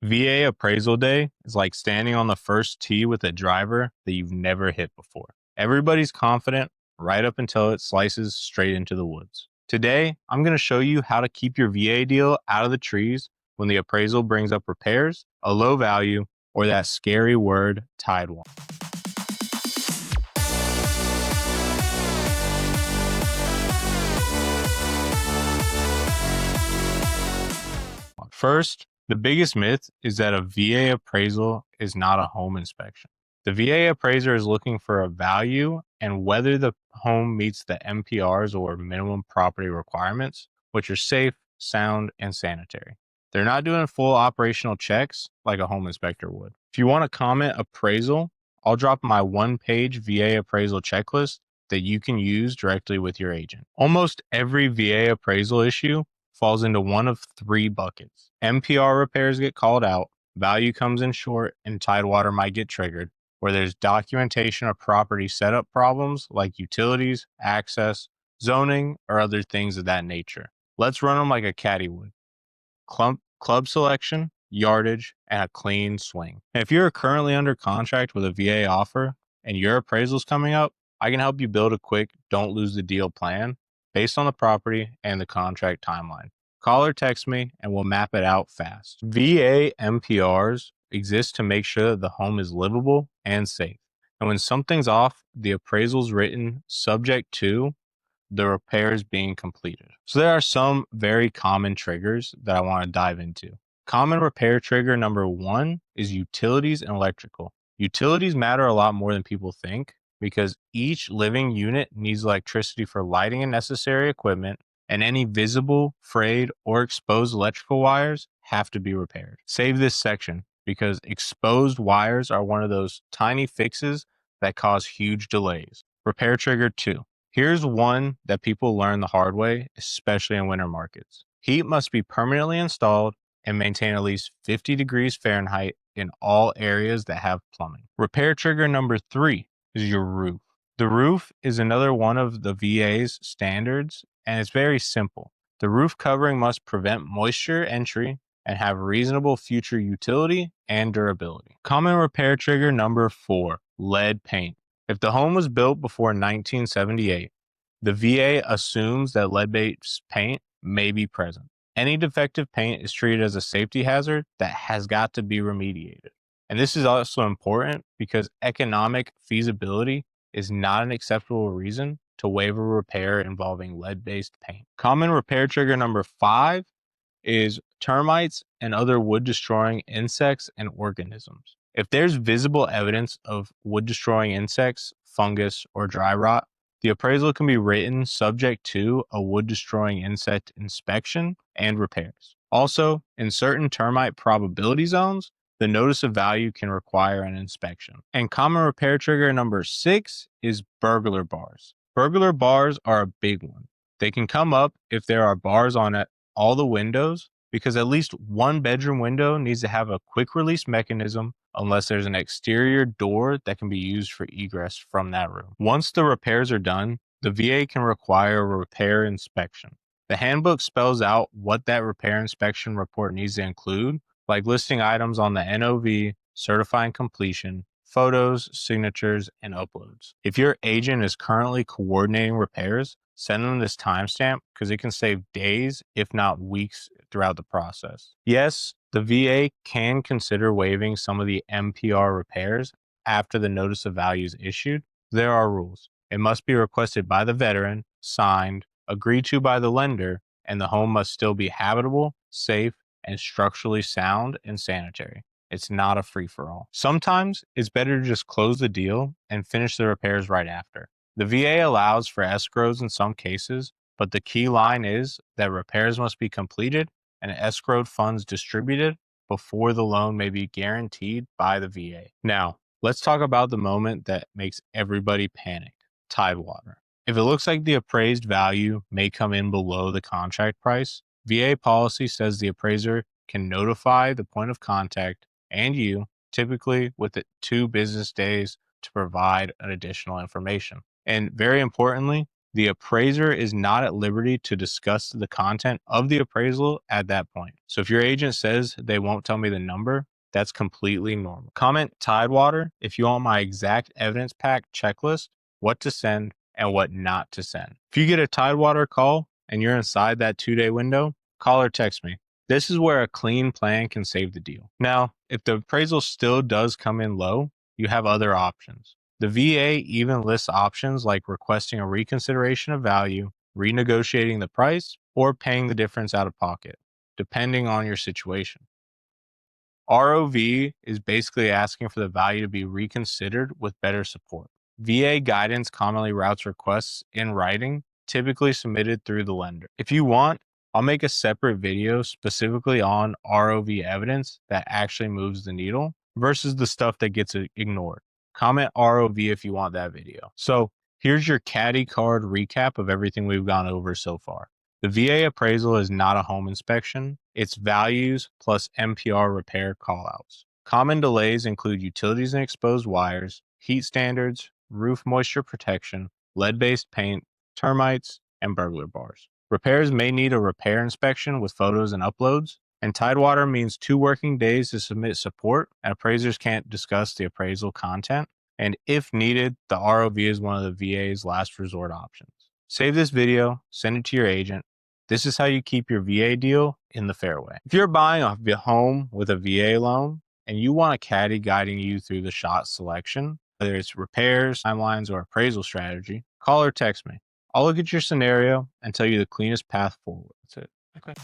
VA appraisal day is like standing on the first tee with a driver that you've never hit before. Everybody's confident right up until it slices straight into the woods. Today, I'm going to show you how to keep your VA deal out of the trees when the appraisal brings up repairs, a low value, or that scary word, Tidewater. First, the biggest myth is that a VA appraisal is not a home inspection. The VA appraiser is looking for a value and whether the home meets the MPRs or minimum property requirements, which are safe, sound, and sanitary. They're not doing full operational checks like a home inspector would. If you want to comment appraisal, I'll drop my one-page VA appraisal checklist that you can use directly with your agent. Almost every VA appraisal issue falls into one of three buckets. MPR repairs get called out, value comes in short, and Tidewater might get triggered, where there's documentation or property setup problems like utilities, access, zoning, or other things of that nature. Let's run them like a caddy would. Club selection, yardage, and a clean swing. And if you're currently under contract with a VA offer and your appraisal's coming up, I can help you build a quick, don't lose the deal plan based on the property and the contract timeline. Call or text me and we'll map it out fast. VA MPRs exist to make sure that the home is livable and safe. And when something's off, the appraisal's written subject to the repairs being completed. So there are some very common triggers that I want to dive into. Common repair trigger number one is utilities and electrical. Utilities matter a lot more than people think because each living unit needs electricity for lighting and necessary equipment, and any visible, frayed, or exposed electrical wires have to be repaired. Save this section because exposed wires are one of those tiny fixes that cause huge delays. Repair trigger two. Here's one that people learn the hard way, especially in winter markets. Heat must be permanently installed and maintain at least 50 degrees Fahrenheit in all areas that have plumbing. Repair trigger number three is your roof. The roof is another one of the VA's standards, and it's very simple. The roof covering must prevent moisture entry and have reasonable future utility and durability. Common repair trigger number four, lead paint. If the home was built before 1978, the VA assumes that lead-based paint may be present. Any defective paint is treated as a safety hazard that has got to be remediated. And this is also important because economic feasibility is not an acceptable reason to waive a repair involving lead-based paint. Common repair trigger number five is termites and other wood-destroying insects and organisms. If there's visible evidence of wood-destroying insects, fungus, or dry rot, the appraisal can be written subject to a wood-destroying insect inspection and repairs. Also, in certain termite probability zones, the notice of value can require an inspection. And common repair trigger number six is burglar bars. Burglar bars are a big one. They can come up if there are bars on all the windows, because at least one bedroom window needs to have a quick release mechanism unless there's an exterior door that can be used for egress from that room. Once the repairs are done, the VA can require a repair inspection. The handbook spells out what that repair inspection report needs to include, like listing items on the NOV, certifying completion, photos, signatures, and uploads. If your agent is currently coordinating repairs, send them this timestamp because it can save days, if not weeks, throughout the process. Yes, the VA can consider waiving some of the MPR repairs after the notice of value is issued. There are rules. It must be requested by the veteran, signed, agreed to by the lender, and the home must still be habitable, safe, and structurally sound and sanitary. It's not a free-for-all. Sometimes it's better to just close the deal and finish the repairs right after. The VA allows for escrows in some cases, but the key line is that repairs must be completed and escrowed funds distributed before the loan may be guaranteed by the VA. Now, let's talk about the moment that makes everybody panic, Tidewater. If it looks like the appraised value may come in below the contract price, VA policy says the appraiser can notify the point of contact and you, typically with 2 business days, to provide an additional information. And very importantly, The appraiser is not at liberty to discuss the content of the appraisal at that point. So if your agent says they won't tell me the number, that's completely normal. Comment Tidewater if you want my exact evidence pack checklist, what to send and what not to send. If you get a Tidewater call and you're inside that 2-day window, call or text me. This is where a clean plan can save the deal. Now, if the appraisal still does come in low, you have other options. The VA even lists options like requesting a reconsideration of value, renegotiating the price, or paying the difference out of pocket, depending on your situation. ROV is basically asking for the value to be reconsidered with better support. VA guidance commonly routes requests in writing, typically submitted through the lender. If you want, I'll make a separate video specifically on ROV evidence that actually moves the needle versus the stuff that gets ignored. Comment ROV if you want that video. So here's your caddy card recap of everything we've gone over so far. The VA appraisal is not a home inspection. It's values plus MPR repair callouts. Common delays include utilities and exposed wires, heat standards, roof moisture protection, lead-based paint, termites, and burglar bars. Repairs may need a repair inspection with photos and uploads, and Tidewater means 2 working days to submit support, and appraisers can't discuss the appraisal content. And if needed, the ROV is one of the VA's last resort options. Save this video, send it to your agent. This is how you keep your VA deal in the fairway. If you're buying a home with a VA loan and you want a caddy guiding you through the shot selection, whether it's repairs, timelines, or appraisal strategy, call or text me. I'll look at your scenario and tell you the cleanest path forward. That's it. Okay.